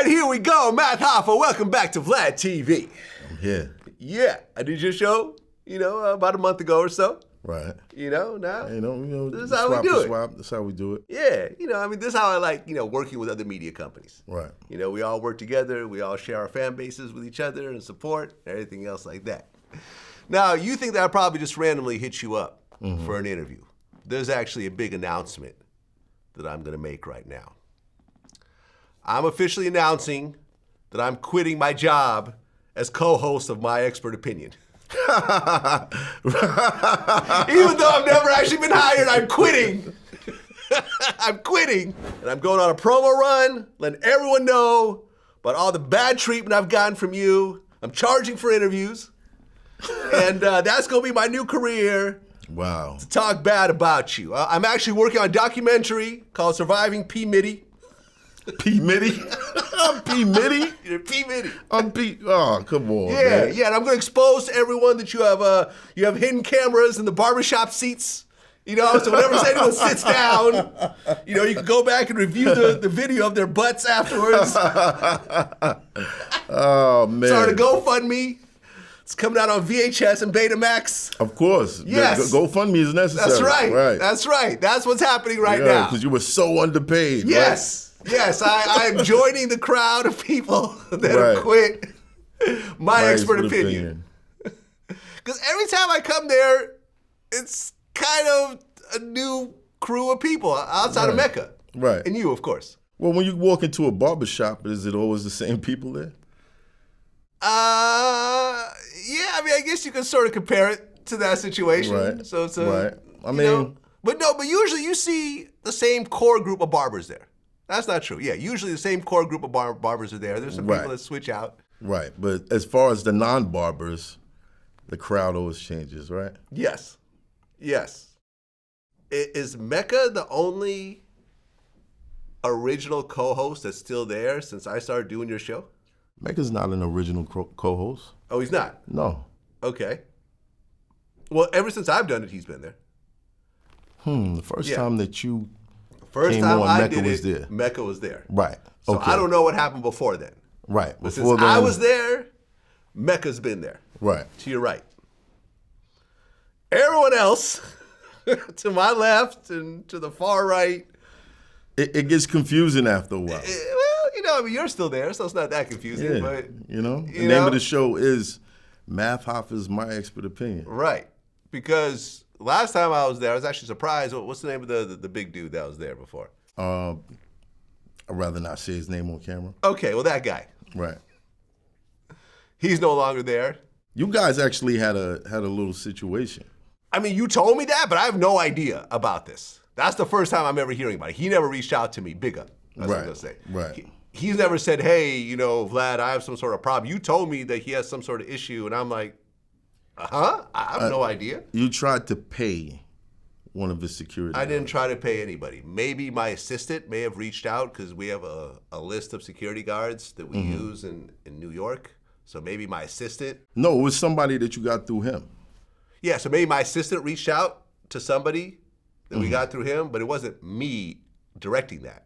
right, here we go. Matt Hoffa, welcome back to Vlad TV. I'm here. Yeah, I did your show, about a month ago or so. Right. Now. This is how we do it. That's how we do it. Yeah, this is how I like, working with other media companies. Right. We all work together. We all share our fan bases with each other and support, everything else like that. Now, you think that I probably just randomly hit you up for an interview. There's actually a big announcement that I'm going to make right now. I'm officially announcing that I'm quitting my job as co-host of My Expert Opinion. Even though I've never actually been hired, I'm quitting. I'm quitting. And I'm going on a promo run, letting everyone know about all the bad treatment I've gotten from you. I'm charging for interviews. And that's going to be my new career. Wow. To talk bad about you. I'm actually working on a documentary called Surviving P. Mitty. P. Mitty? I'm P. Mitty? You're P. Mitty. I'm P. Oh, come on, Yeah, man. yeah, and I'm going to expose to everyone that you have hidden cameras in the barbershop seats. So whenever anyone sits down, you can go back and review the video of their butts afterwards. Oh, man. Start a GoFundMe. It's coming out on VHS and Betamax. Of course. Yes. GoFundMe is necessary. That's right. Right. That's right. That's what's happening right now. Because you were so underpaid. Yes. Right? Yes. I'm joining the crowd of people that have quit my expert opinion. Because every time I come there, it's kind of a new crew of people outside of Mecca. Right. And you, of course. Well, when you walk into a barbershop, is it always the same people there? Yeah, I guess you can sort of compare it to that situation. Right. So it's but usually you see the same core group of barbers there. That's not true. Yeah, usually the same core group of barbers are there. There's some people that switch out. Right, but as far as the non-barbers, the crowd always changes, right? Yes. Is Mecca the only original co-host that's still there since I started doing your show? Mecca's not an original co-host. Oh, he's not? No. Okay. Well, ever since I've done it, he's been there. The first time that you First came time on, I Mecca did was it, there. Mecca was there. Right. So Okay. I don't know what happened before then. Right. But since I was there, Mecca's been there. Right. To your right. Everyone else, to my left and to the far right. It gets confusing after a while. You're still there, so it's not that confusing. Yeah. But the name of the show is Matt Hoffa's My Expert Opinion. Right. Because last time I was there, I was actually surprised. What's the name of the big dude that was there before? I'd rather not say his name on camera. Okay, well, that guy. Right. He's no longer there. You guys actually had a little situation. You told me that, but I have no idea about this. That's the first time I'm ever hearing about it. He never reached out to me, big up. That's what I'm going to say. Right. He's never said, hey, Vlad, I have some sort of problem. You told me that he has some sort of issue, and I'm like, I have no idea. You tried to pay one of his security I didn't guards. try to pay anybody. Maybe my assistant may have reached out because we have a list of security guards that we use in New York. So maybe my assistant. No, it was somebody that you got through him. Yeah, so maybe my assistant reached out to somebody that we got through him, but it wasn't me directing that.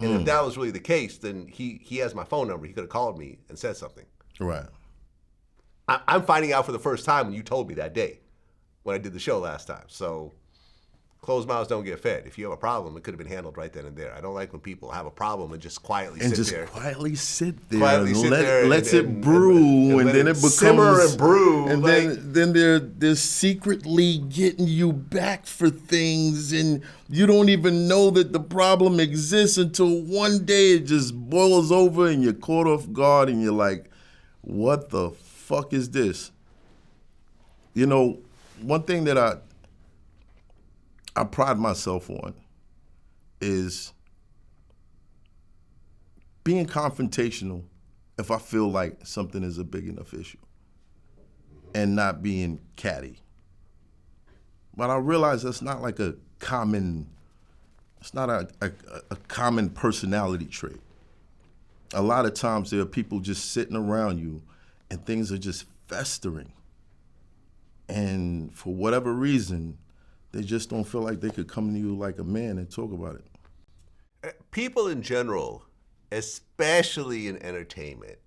And if that was really the case, then he has my phone number. He could have called me and said something. Right. I'm finding out for the first time when you told me that day when I did the show last time. So closed mouths don't get fed. If you have a problem, it could have been handled right then and there. I don't like when people have a problem and just quietly sit there. Quietly sit there. Quietly sit there. Lets it brew, and then it becomes simmer and brew. And then they're secretly getting you back for things, and you don't even know that the problem exists until one day it just boils over, and you're caught off guard, and you're like, "What the fuck is this?" One thing that I pride myself on is being confrontational if I feel like something is a big enough issue and not being catty. But I realize that's not like a common personality trait. A lot of times there are people just sitting around you and things are just festering. And for whatever reason, they just don't feel like they could come to you like a man and talk about it. People in general especially in entertainment,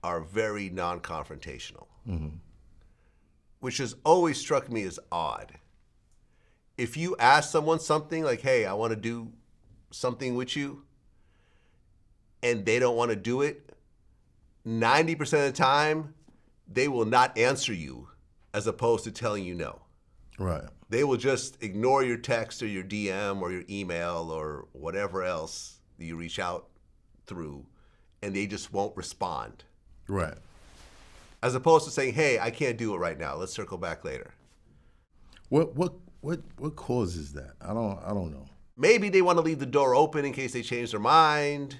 are very non-confrontational, which has always struck me as odd. If you ask someone something like, hey, I want to do something with you, and they don't want to do it, 90% of the time, they will not answer you as opposed to telling you no. Right. They will just ignore your text or your DM or your email or whatever else that you reach out through, and they just won't respond. Right. As opposed to saying, hey, I can't do it right now. Let's circle back later. What causes that? I don't know. Maybe they want to leave the door open in case they change their mind.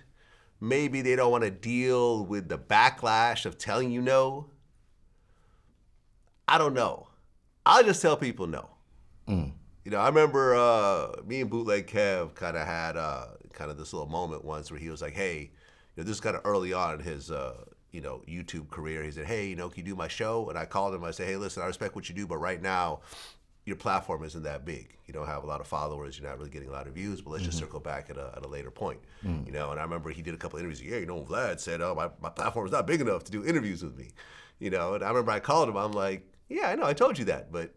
Maybe they don't want to deal with the backlash of telling you no. I don't know. I'll just tell people no. You know, I remember me and Bootleg Kev kind of had kind of this little moment once where he was like, hey, you know, this is kind of early on in his YouTube career. He said, hey, can you do my show? And I called him. I said, hey, listen, I respect what you do, but right now your platform isn't that big. You don't have a lot of followers. You're not really getting a lot of views, but let's just circle back at a later point. And I remember he did a couple of interviews. Yeah, Vlad said, oh, my platform is not big enough to do interviews with me. And I remember I called him. I'm like, yeah, I know, I told you that, but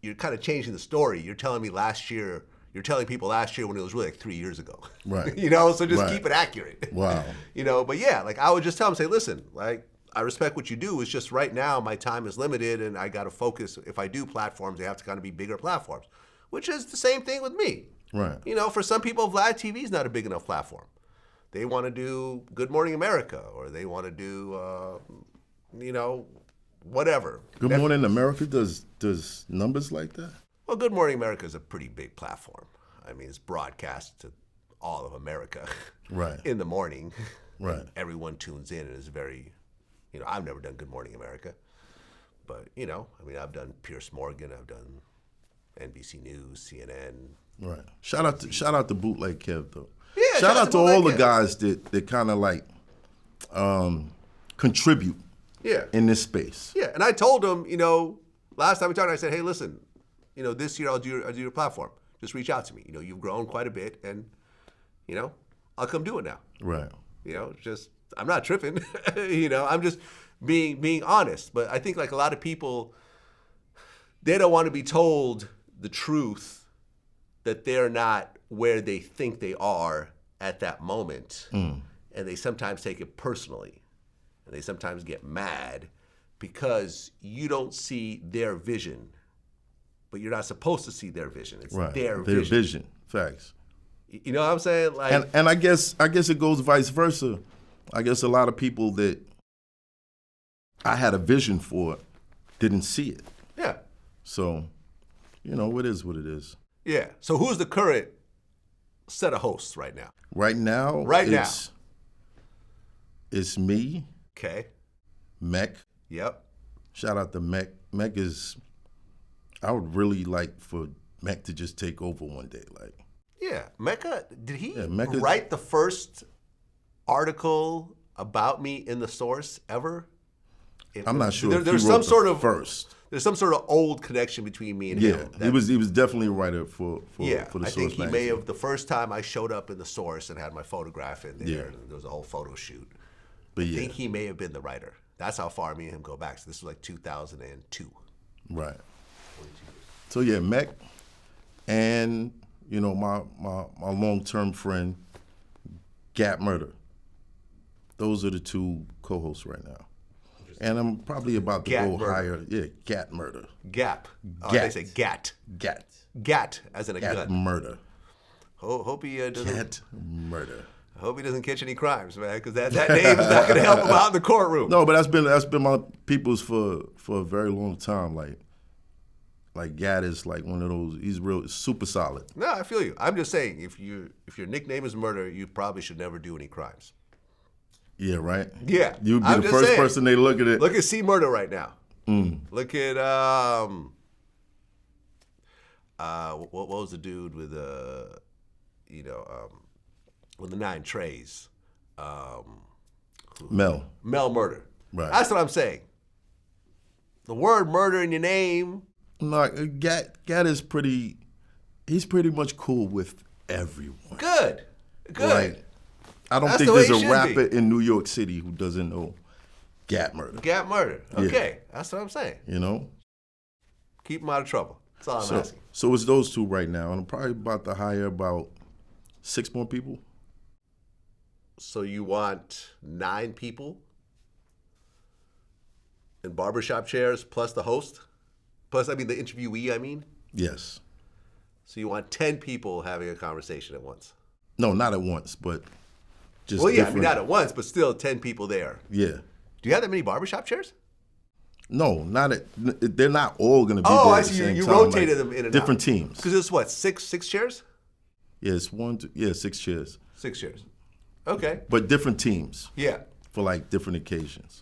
you're kind of changing the story. You're telling me you're telling people last year when it was really like 3 years ago. Right. So just keep it accurate. Wow. But yeah, like I would just tell them, say, listen, like I respect what you do. It's just right now my time is limited and I got to focus. If I do platforms, they have to kind of be bigger platforms, which is the same thing with me. Right. For some people, Vlad TV is not a big enough platform. They want to do Good Morning America or they want to do, whatever. Good Morning America does numbers like that? Well, Good Morning America is a pretty big platform. I mean, it's broadcast to all of America right. in the morning. Right. Everyone tunes in and it's very, I've never done Good Morning America. But, I've done Pierce Morgan, I've done NBC News, CNN. Right. Shout out to Bootleg Kev, though. Yeah, shout out to all the Kev. guys that kind of like contribute in this space. Yeah, and I told him, last time we talked, I said, hey, listen, this year I'll do your platform. Just reach out to me. You've grown quite a bit, and, I'll come do it now. Right. I'm not tripping. I'm just being honest. But I think like a lot of people, they don't want to be told the truth that they're not where they think they are at that moment. And they sometimes take it personally. And they sometimes get mad because you don't see their vision. But you're not supposed to see their vision. It's right. their vision. Their vision. Facts. You know what I'm saying? Like, and I guess it goes vice versa. I guess a lot of people that I had a vision for didn't see it. Yeah. So, it is what it is. Yeah. So who's the current set of hosts right now? Right now? It's me. Okay. Mech. Yep. Shout out to Mech. Mech is, I would really like for Mech to just take over one day. Like. Yeah. Mecca, did he Mecca, write the first article about me in the source ever? I'm not sure. There's some sort of first. There's some sort of old connection between me and him. Yeah, he was definitely a writer for the Source I think he magazine. may have, the first time I showed up in the Source and had my photograph in there, Yeah. and there was a whole photo shoot. But I think he may have been the writer. That's how far me and him go back. So this was like 2002. Right. So yeah, Mech and my long-term friend Gap Murder. Those are the two co-hosts right now. And I'm probably about to go higher. Yeah, Gat Murder. Gap. Oh, Gat. they say Gat. Gat. Gat, as in a Gat gun. Murder. Hope he doesn't. Gat Murder. I hope he doesn't catch any crimes, man, because that name is not going to help him out in the courtroom. No, but that's been my people's for a very long time. Like Gat is like one of those. He's super solid. No, I feel you. I'm just saying, if your nickname is Murder, you probably should never do any crimes. Yeah, right? Yeah. You'd be the first person they look at it. Look at C Murder right now. Look at what was the dude with with the 9 trays? Mel Murder. Right. That's what I'm saying. The word murder in your name. No, Gat is pretty. He's pretty much cool with everyone. Good. Like, I don't That's think the way there's it a should rapper be. in New York City who doesn't know Gap Murder. Gap murder. Okay, that's what I'm saying. You know? Keep them out of trouble. That's all I'm asking. So it's those two right now, and I'm probably about to hire about 6 more people. So you want 9 people in barbershop chairs plus the host? Plus, the interviewee, I mean? Yes. So you want 10 people having a conversation at once? No, not at once, but just Well, yeah, different. not at once, but still 10 people there. Yeah. Do you have that many barbershop chairs? No, not at. They're not all going to be Oh, there I at the see. same You time, rotated like them in and different out. teams. Because it's what, six chairs? Yeah, it's 6 chairs. 6 chairs. Okay. But different teams Yeah. for like different occasions.